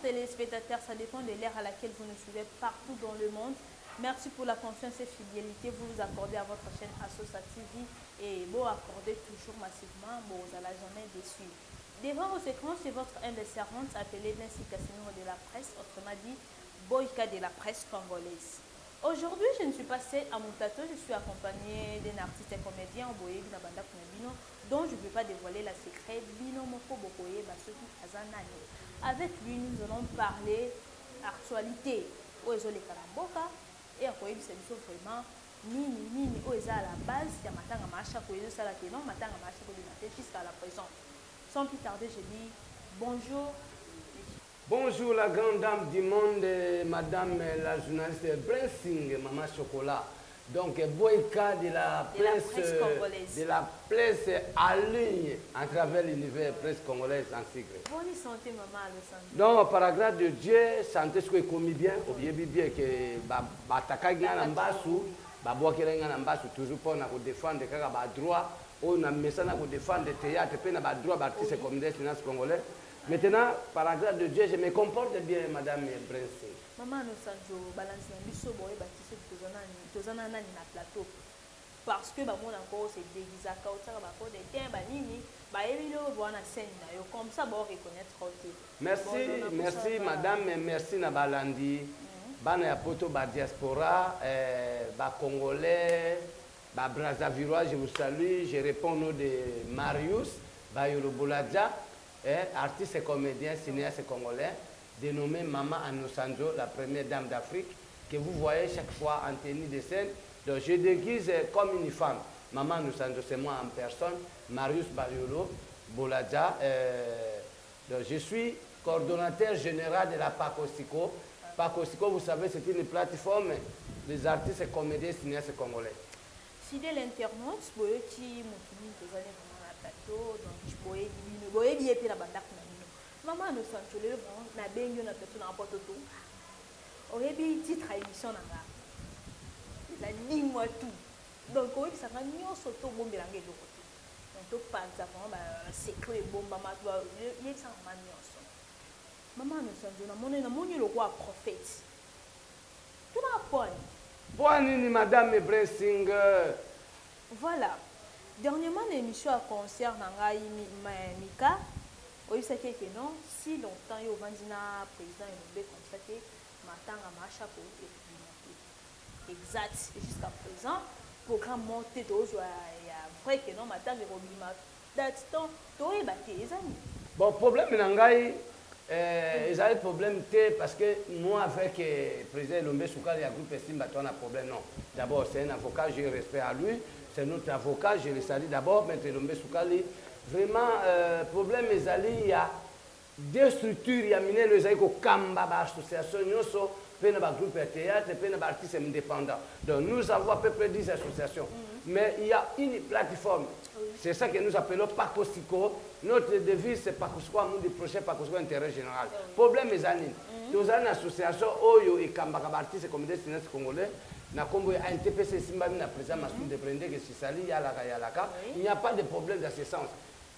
téléspectateurs, ça dépend de l'ère à laquelle vous nous suivez partout dans le monde. Merci pour la confiance et fidélité que vous accordez à votre chaîne Assosa TV et vous accordez toujours massivement, vous n'allez jamais déçu. Devant vos écrans, c'est votre un des servantes appelée Nancy Casimiro de la presse, autrement dit Boyka de la presse congolaise. Aujourd'hui, je ne suis pas seule à mon plateau, je suis accompagnée d'un artiste et comédien Boyek Nabanda Kunabino, dont je ne peux pas dévoiler la secret. Bino Moko Bokoye Basoki Azanani. Avec lui, nous allons parler actualité. Oezole Karamboka. Et à quoi il s'agit vraiment mini à la base il y a matanga macha ko yezo sala ke non matanga macha ko de jusqu'à la présent. Sans plus tarder, je dis bonjour. Bonjour la grande dame du monde, madame la journaliste Blessing Maman Chocolat. Donc Boyka de la presse en ligne à travers l'univers presse congolaise en secret. Bonne santé maman Alessandro. Donc par la grâce de Dieu, santé ce que commis bien, ou bien que bataka ngana mbasu, babwakela ngana mbasu toujours pour na défendre kaka ba droit, on a message na défendre théâtre pe na ba droit artiste congolais finance congolais. Maintenant par la grâce de Dieu, je me comporte bien madame Blessing. Maman Alessandro balance na biso boye batise tozana nani na plateau. Parce que bah mon encore c'est déguisé à cause ça va pas des temps bah nini bah il le voit na scène là comme ça bah reconnaître côté. Merci madame merci na balandi bana ya poto ba diaspora ba congolais ba Brazzavillois je vous salue, je réponds au nom de Marius Bayolo Boladja artiste et comédien cinéaste congolais dénommé Maman Anosanjo, la première dame d'Afrique que vous voyez chaque fois en tenue de scène. Donc je déguise comme une femme. Maman Anosanjo, c'est moi en personne, Marius Bayolo Boladja. Donc je suis coordonnateur général de la PACOSICO. PACOSICO, vous savez, c'est une plateforme des artistes et comédiens cinéastes congolais. Fidèle internaute, vous voyez qui vous allez vraiment à la plateau, donc vous voyez bien puis la bande. Maman Anosanjo, le bon, na benyo na plateau na porte tout. Aurait bien titre à émission na la dis-moi tout. Donc oui, ça va mieux surtout bon bilangue de côté. Donc par exemple, secret bon maman doit y ça maman mieux. Maman Anosanjo na moni le roi prophète. Tout na point. Bonne madame Blessing. Voilà. Dernièrement l'émission a concert Nangai Mika. Oui, c'est que non, si longtemps il y a un président et comme ça que matanga macha pour exact jusqu'à présent programme monté toujours il y a vrai que non matanga robima date temps toi et batté les amis. Bon problème nangai ils avaient problème parce que moi avec le président Lombe Soukali a groupe estime on a problème non. D'abord c'est un avocat, j'ai respect à lui, c'est notre avocat, je le salue d'abord maître Lombe Soukali. Vraiment, problème est il y a deux structures, il y a le Zaïko Kamba, l'association, il y a un groupe de théâtre, il y a un artiste indépendant. Donc nous avons à peu près 10 associations. Mais il y a une plateforme. C'est ça que nous appelons PACOSICO. Notre devise, c'est PACOSICO, nous du projet PACOSICO intérêt général. Problème est nous avons une association, Oyo et Kamba, artiste et comédien cinéaste congolais. Na kombo ya NTPC Simba na président Massoud de Brende que Sisali Yalaka, il n'y a pas de problème dans ce sens.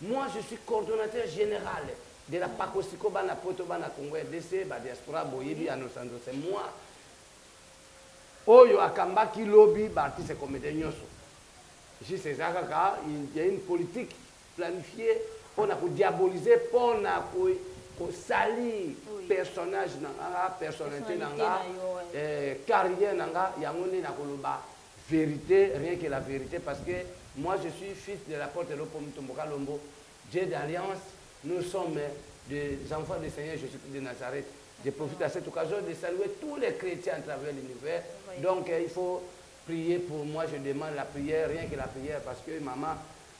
Moi, je suis coordonnateur général de la PACOSICO Bana Poto Bana Congo DC, ba diaspora Boyebi Anosanjo, c'est moi. Oyo Akamba qui lobby artiste et comédien nyoso. Ici c'est ça il y a une politique planifiée pour diaboliser pour salir personnage nanga personnalité nanga carrière nanga yangoni na koloba vérité rien que la vérité parce que moi je suis fils de la porte de l'Opomtomboka Lombo Dieu d'alliance nous sommes des enfants du Seigneur Jésus-Christ de Nazareth. Je profite à cette occasion de saluer tous les chrétiens à travers l'univers. Donc il faut prier pour moi, je demande la prière, rien que la prière parce que maman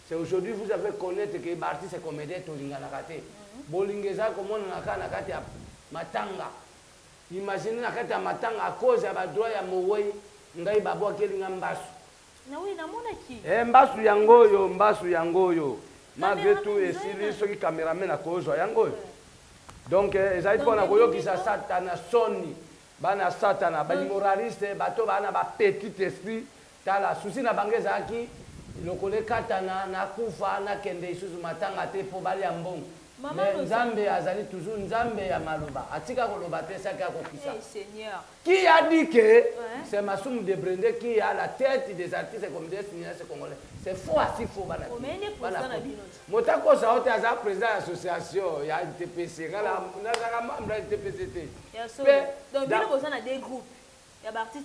c'est aujourd'hui vous avez connaître que les artistes et comédiens tolinga nakate. Bolingeza comme on nakate ya matanga. Imaginez nakate ya matanga à cause ya ba droit ya mowe ngai babwa kelinga mbasu. Na oui na mona ki. Mbasu yangoyo. Malgré tout et si ceux qui caméramen à cause yangoyo. Donc ezali pona koyo ki sa satana soni. Bana satana ba immoraliste bato bana ba petit esprit tala souci na bangeza ki lokole katana na kufa na kende isusu matanga te po bali ya mbongo. Mais Nzambe azali toujours Nzambe ya maloba. Atika koloba te ça ka kokisa. Seigneur. Qui a dit que c'est Massoum de Brendé qui a la tête des artistes et comédiens congolais. C'est faux, assez faux. Motako Saote a président de l'association, il y a NTPC. Il y a membre de NTPC. Donc, il y a des groupes.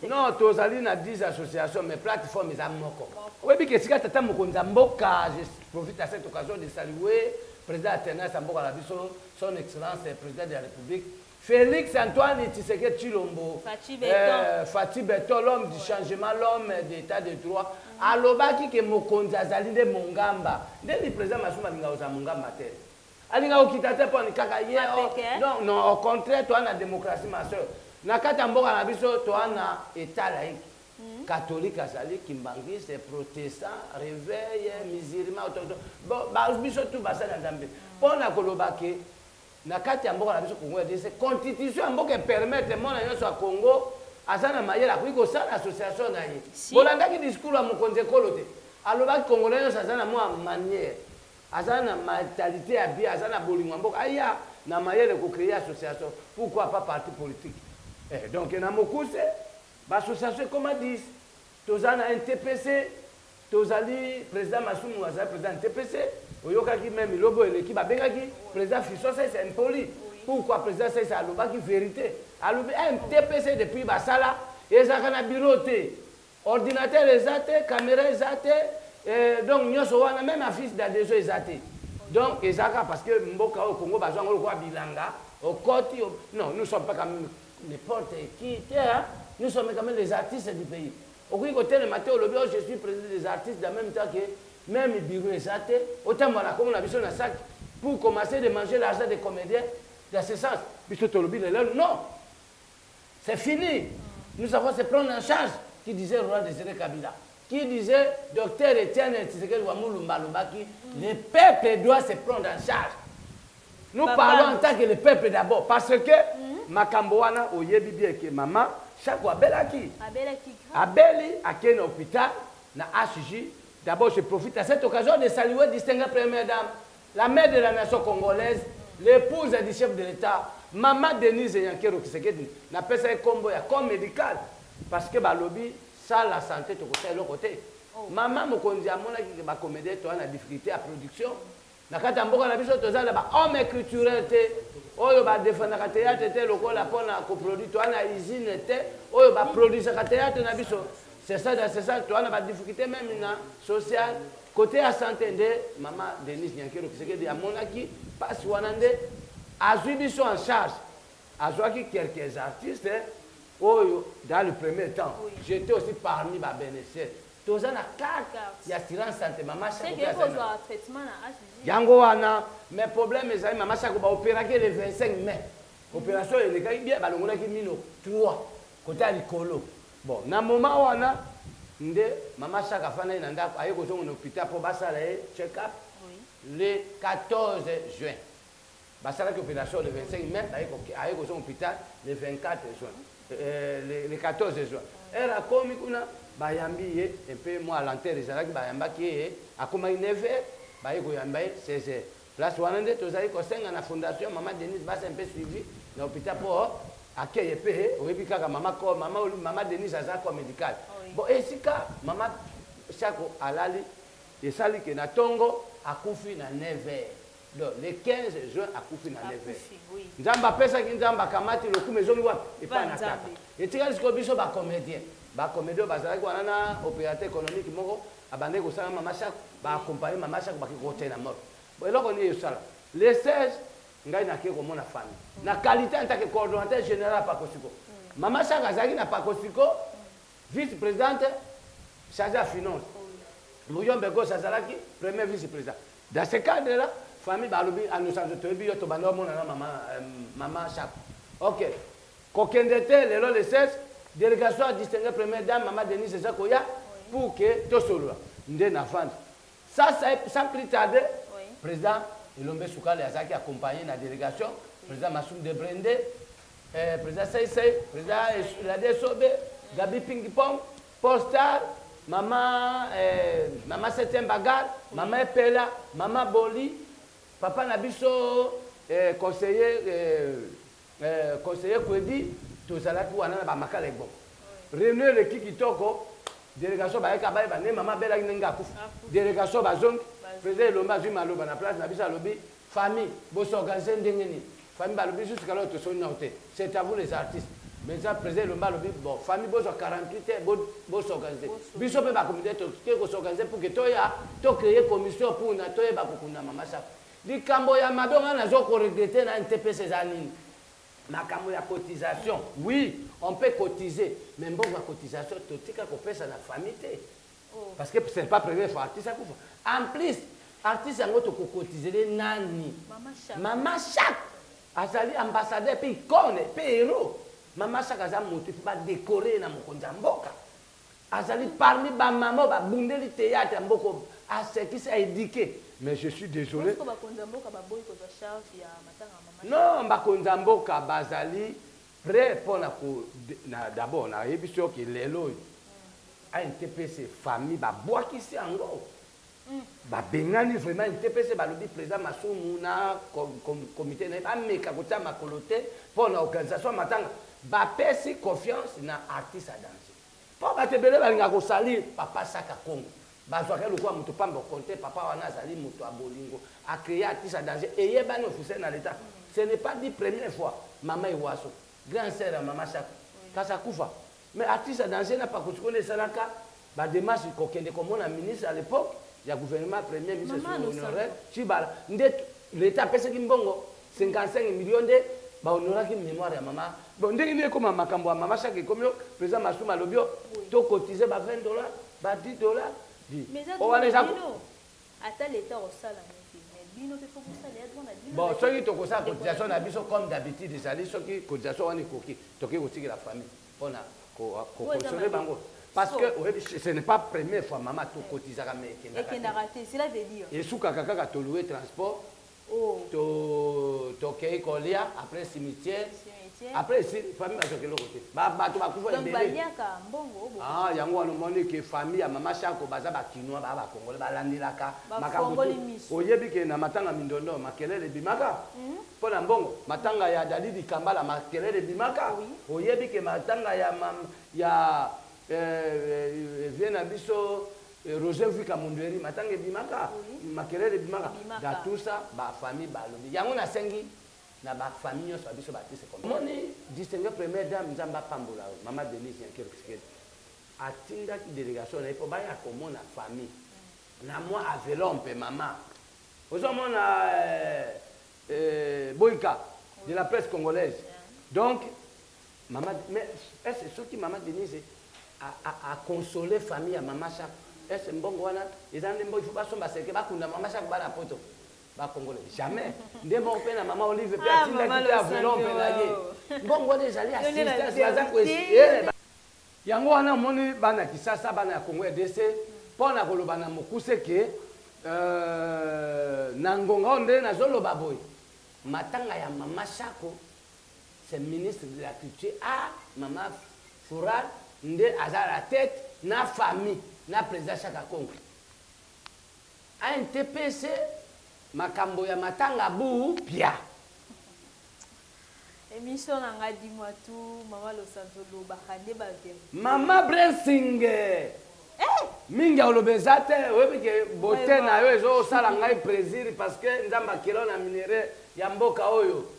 Non, tu as 10 associations, mais plateforme est à Moko. Oui, mais si tu as Mboka, je profite à cette occasion de saluer le président Athéna Samboka Labiso, son excellence, le président de la République, Félix Antoine Tshisekedi Tshilombo, Fatih Beton, l'homme du changement, l'homme d'état de droit, alobaki ke mokonzi azali nde mongamba, nde le président Massoum alinga oza mongamba te. Alinga okita po ni kaka ye. Non, non, au contraire, toi na démocratie ma soeur. Na kata mboka na biso toi na état laïque. Catholique azali kimbangiste, protestant, réveil, musulman, autochtone. Bon, ba biso tout basa na Nzambe. Pona koloba ke na kati ya mboka na biso Congo c'est constitution mboka permettre mona nyonso ya Congo azana mayela kuiko sana association na ye. Bolangaki discours ya mokonzi ekolo te. Alobaki Congolais nyonso azana mwa manière. Azana mentalité ya bien, azana bolingo mboka. Aya na mayele ko créer association. Pourquoi pas parti politique? Donc na mokuse ba association comment dire tozana NTPC tozali président Massoum azali président NTPC oyokaki même lobo eleki babengaki président Fiso c'est impoli. Pourquoi président c'est alobaki vérité alobi NTPC depuis basala ezaka na bureau te ordinateur ezate caméra ezate donc nyoso wana même affiche d'adhésion ezate donc ezaka parce que mboka au Congo bazwa ngolo kwa bilanga au côté non nous sommes pas comme n'importe qui hein? Nous sommes quand même les artistes du pays. Au côté de Mathéo Lobio, je suis président des artistes en même temps que même les bureaux exatés. Autant moi, comme on a besoin d'un sac pour commencer de manger l'argent des comédiens, dans ce sens. Non, c'est fini. Nous avons se prendre en charge, qui disait le roi Désiré Kabila, qui disait docteur Etienne Tshisekedi Wamulumba Lumbaki, le peuple doit se prendre en charge. Nous parlons en tant que le peuple d'abord, parce que Makamboana, oyebi bien que maman, chaque fois Abeli a quitté l'hôpital, na HJ. D'abord, je profite à cette occasion de saluer distinguée première dame, la mère de la nation congolaise, l'épouse du chef de l'État, maman Denise Yankero Kisekedi, n'a pas ça comme corps médical, parce que balobi ça la santé de l'autre côté. Maman Mokonzi a mon qui comédie, toi na difficulté à production. Na kata mboka na biso tozala ba homme culturel te oyo ba défendre théâtre te lokola pona ko produit toi na usine te oyo ba produire théâtre na biso c'est ça toi na ba difficulté même na social côté à santé de maman Denise Nyankero Kisekedi amonaki passe wana nde azui biso en charge azwaki quelques artistes oyo dans le premier temps j'étais aussi parmi ba bénéficiaires tous en a carte d'assurance santé maman chaque traitement na yango wana mais problème ezali maman chaque ba opérer le 25 mai opération elle est bien balongolaki mino 3 côté à likolo bon na moment wana nde maman chaque afana na ndako aye ko zongo na hôpital pour basala check up le 14 juin basala opération le 25 mai aye ko zongo hôpital le 24 juin le 14 juin era komi kuna bayambi ye un peu moi à l'enterre ezalaki bayambaki ye akomaki 9h baye koyamba ye 16h place wana nde tozali kosenga na fondation mama Denise basa un peu suivi na hôpital po akeye pe oyebi kaka mama Denise aza corps médical bon esika mama Chako alali esali ke na tongo akufi na 9h donc le 15 juin akufi na 9h nzamba apesaki nzamba akamati lokumu ezongi wapi epai na kaka etikali sikoyo biso bacomédien bacomédien bazalaki wana na opérateur économique moko abandaki kosala mama Chako accompagner mama Chako baki kotena mort bon eloko nini esala le 16 ngai nakei komona famille na qualité en tant que coordonnateur général Pakosiko mama Chako azalaki na Pakosiko vice présidente chargé à finance Muyombe Gos azalaki premier vice président dans ce cadre là famille balobi anosanzo toyebi yo tobanda omona na mama Chako ok kokende te lelo le 16 délégation à distinguer première dame maman Denise Zakoya pour que tosolola nde na fandi ça sans plus tarder président Ilombe Soukali azaki accompagné la délégation président Massoum de Brendé président Seysey président Lade Sobe Gabi Ping Pong Postal maman maman septième bagarre, maman Epela, maman Boli, papa Nabiso conseiller Kwedi, tout ça là pour aller à Makala bon. Réunion le Kikitoko, délégation Baïka Baïba, maman Bella Nengakou, délégation Bazong, président Lomba Zumalo, na place Nabisa Lobby, famille, vous s'organisez d'engagner. Famille Balobi jusqu'à l'autre son noté. C'est à vous les artistes. Maintenant, président Lomba Lobby, bon, famille, vous 48 heures, vous s'organisez. Biso peut pas communiquer, vous s'organisez pour que tu créer commission pour na toye ba kokuna mama sa. Di kambo ya madonga na zo ko regretter na NTP ces années. Makambo ya cotisation. Oui, on peut cotiser, mais bon la cotisation totika ko pesa na famille. Parce que c'est pas première fois artiste ça. En plus, artiste yango to ko cotiser les nani. Mama chaque azali ambassadeur puis icône, puis héros. Mama chaque azali motif ba décorer na mokonza mboka. Azali parmi ba maman ba bundeli théâtre mboko à ce qui s'est éduqué. Mais je suis désolé. Non, bakonza mboka bazali prêt pour d'abord na émission qui lelo a NTPC famille ba bois qui c'est encore. Ba bengani vraiment NTPC ba lobi président Masumu na comité na ba meka kota makolote pour na organisation matanga ba pesi confiance na artiste à danser. Pour ba tebele ba nga ko salir papa Saka Congo. Bazwaka le quoi mutu pamba compter papa wana azali mutu abolingo a créé artiste à danser et yebani officiel na l'état. Ce n'est pas dit première fois maman Iwaso grand sœur maman Saka kasa kufa mais artiste à danser n'a pas continué salaka ba démarche ko kende comme on a ministre à l'époque il y a gouvernement premier ministre honoraire Chibala ndet l'état pesa kimbongo 55 millions de ba honoraire ki mémoire ya maman bon ndenge ni comme makambo ya maman Saka comme président Masuma Lobio to cotiser ba $20 ba $10 mais ça attends l'état au salaire mais bino te faut que ça les droit na bino bon ceux qui to ko sa cotisation na biso comme d'habitude des ali ceux qui cotisation wani koki to ke kotiki la famille pona ko consommer bango parce que ce n'est pas première fois maman to cotisera mais et qui n'a raté cela veut dire et sous kaka to louer transport to ke kolia après cimetière après si famille ba sokelo côté ba to ba kufa ndele ah yango wana moni ke famille ya mama Shako baza ba kinwa ba kongole ba landilaka makambo oyebi ke na matanga mindondo makelele bimaka pona mbongo matanga ya Dalidi Kambala makelele bimaka oyebi ke matanga ya viena biso Roger Vika Mundweri matanga bimaka makelele bimaka da tout ça ba famille ba lobi yango na sengi na ba famille so biso batise comme moni distingué première dame Nzamba Pambola maman Denise Yankerkisked atinga ki délégation na ipo ba ya komona famille na moi avelon pe maman ozomona Boyka de la presse congolaise donc maman mais est-ce ce qui maman Denise a consolé famille à maman Chak est-ce mbongo wana ezande mbo ifuba somba seke bakunda maman Chak bana poto ba congolais jamais ndemo pe na maman Olive pe atinda ki ta velon pe na ye mbongo des alliés assistance baza ko yango wana moni bana kisasa bana ya Congo RDC pona koloba na mokuse ke na ngonga onde na zoloba boy matanga ya mama Shako c'est ministre de la culture a mama Foural nde aza la tête na famille na président Chaka Congo a NTPC makambo ya matanga bu pia émission nanga dis-moi tout maman Losanzolo bakande ba vérité mama Blessing mingi olobezate webike beauté na yo ezo sala ngai plaisir parce que nzamba kilo na minere ya mboka oyo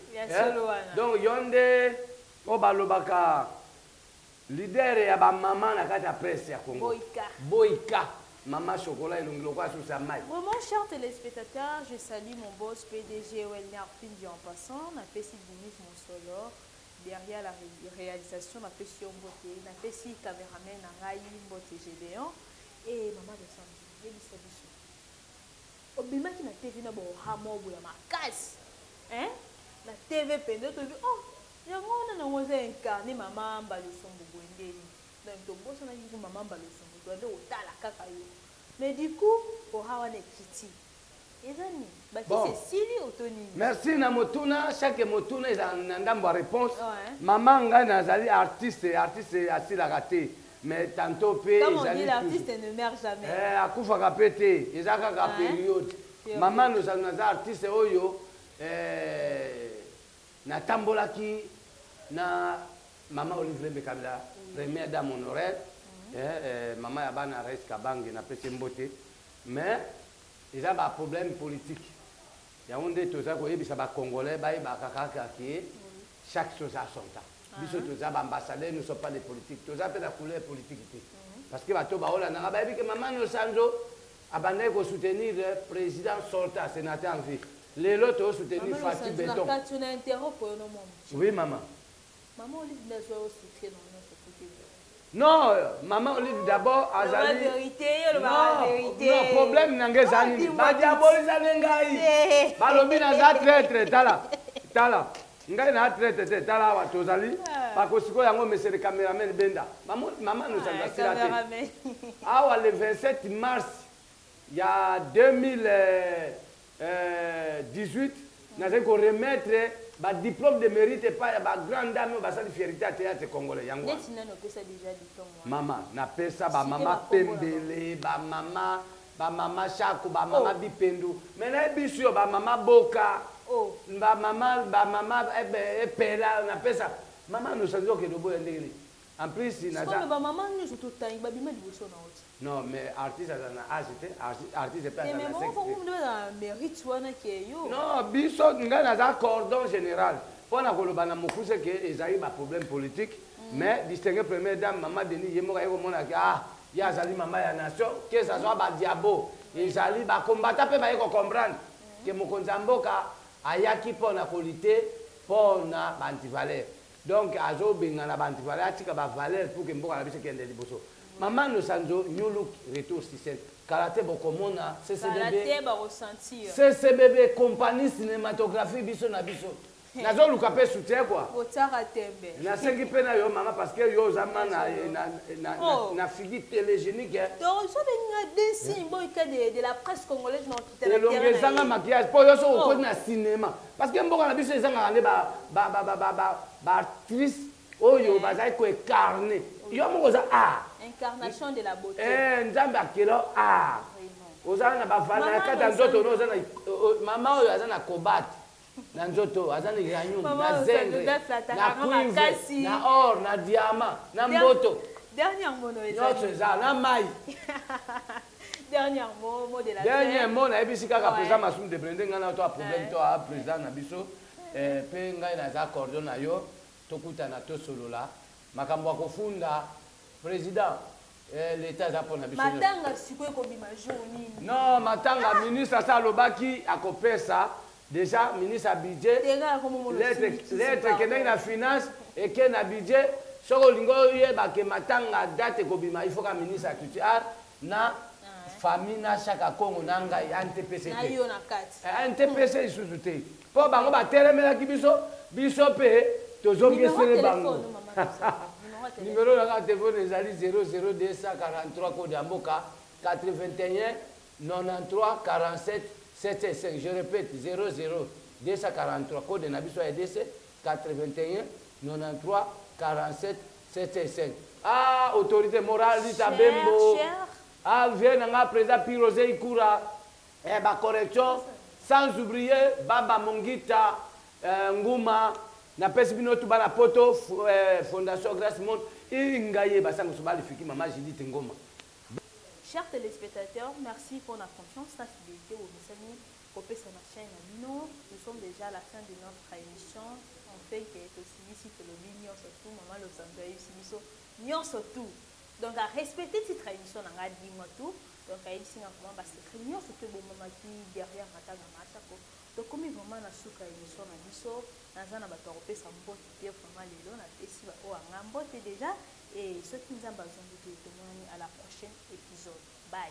donc yonde o balobaka leader ya ba mama na kati ya presse ya Congo Boyka Maman Chocolat et l'ongloka sous sa maille. Bon, mon cher téléspectateur, je salue mon boss PDG Welner Pindi en passant. On a fait si Denis mon solo. Derrière la réalisation, on a fait si Mbote. On a fait si caméraman Nangaï Mbote Gédéon. Et maman de Sandy, je dis ça dessus. Obima qui n'a TV n'a pas hamo ou ma casse. Hein? La TV pendant tu dis oh, y'a on a osé incarner maman Baloson Bouendeni. Donc ton boss on a dit maman Baloson. Mais du coup, pour avoir des critiques, bon. Merci Namotuna. Chaque motuna est en réponse. Maman Nazali artiste assis la raté. mais tantôt pe comme on dit l'artiste ne meurt jamais akufaka pe te eza kaka période mama nozali naza artiste oyo natambolaki na mama Olivier Bekabila première dame honoraire mama ya bana Res Kabange napesi mbote mais eza ba problème politique yango nde toza koyebisa bacongolais bayebaka kaka ke chaque chose a son temps biso toza baambassadeur nous sommes pas des politiques toza mpe na couleur politique te parce que bato baolandaka bayebi ke mama Nosanzo abandaki kosoutenir président sortant sénateur en vie lelo tozosoutenir Fati Beton oui maman maman Olive non maman Olive d'abord azali non problème nange ezali badiabolizani ngai balobi naza traître tala ngai na traître te tala awa tozali bakosikoyo yango monsieur le cameraman benda mama Nosanzo asila te awa le 27 mars ya 2018 nazali koremettre diplôme de mérite epai ya bagrande dame oyo basali fierité ya théâtre congolais yango mama napesa bamama pembele bamama shako bamama bipendu me nayebi biso oyo bamama boka bamama epela napesa mama Nosanzo okende oboya ndenge en plus non mais artiste azana âge artiste pe azana sexe non biso ngai naza cordon général mpona koloba na mokuse ke ezali baproblème politique mais distingue première dame mama Denis ye moko aye komonaki ye azali mama ya nation ke ezazwa badiabo ezali bakombata mpe baye kocomprendre ke mokonzi ya mboka ayaki mpona kolite mpona baantivaleur donc azobengana baantivaleur atika bavaleur pour ke mboka na biso ekende liboso Maman Nosanzo, New Look, retour système. Karaté Bokomona, CCBB, compagnie cinématographique, biso na biso. Nazo lukape soutien quoi. Na sengi pena yo maman parce que yo zama na figi télégénique. Donc so benga des symboles de la presse congolaise non tout le longue zanga maquillage pour yo so ko na cinéma parce que mboka na biso zanga ngane ba actrice oyo bazai ko incarner. Yo moko za incarnation de la beauté. Nzambe akelo ozana na bavana kata nzoto no ozana mama oyo azana kobat na nzoto azana yanyu na zengle na cuivre na or na diamant na mboto dernier mot na mai dernier mot de la dernier mot na ebisi kaka président Massoum de Brende ngana to problème to a président na biso pe ngai na za cordon na yo tokuta na to solola makambo ya kofunda président l'état za pona biso matanga sikoyo kobima jour nini non matanga ministre asalobaki akopesa déjà ministre a budget lettre kendeki na finance eke na budget soko olingi oyebake matanga date kobima il faut ka ministre ya culture na famille na chaka kongo na ngai antpc te antpc lisusu te mpo bango batelemelaki biso mpe tozongesele bango numéro de téléphone ezali 00243 code ya mboka 81 93 47 75. Je répète 00243 code na biso ya EDC 81 93 47 75. Autorité morale Lita Bembo. Vient nga président Pirosé Ikura ba correction sans oublier Baba Mongita Nguma na pesi bino tu bana poto fondation Grâce Monde ingaye basango sobali fiki mama Judith Ngoma. Chers téléspectateurs, merci pour la confiance, la fidélité au message copé sur ma chaîne Amino. Nous sommes déjà à la fin de notre émission. On fait que aussi ici que le mignon surtout maman le sangai ici mignon surtout. Donc à respecter cette émission on a dit moi tout. Donc à ici on comment parce que mignon surtout bon maman qui derrière matanga machako. Donc comme vraiment na suka émission na biso nazana ba torope sa mbote bien vraiment lelo na pesi ba o ngambote déjà et ceux qui nous ont besoin de témoigner à la prochaine épisode. Bye.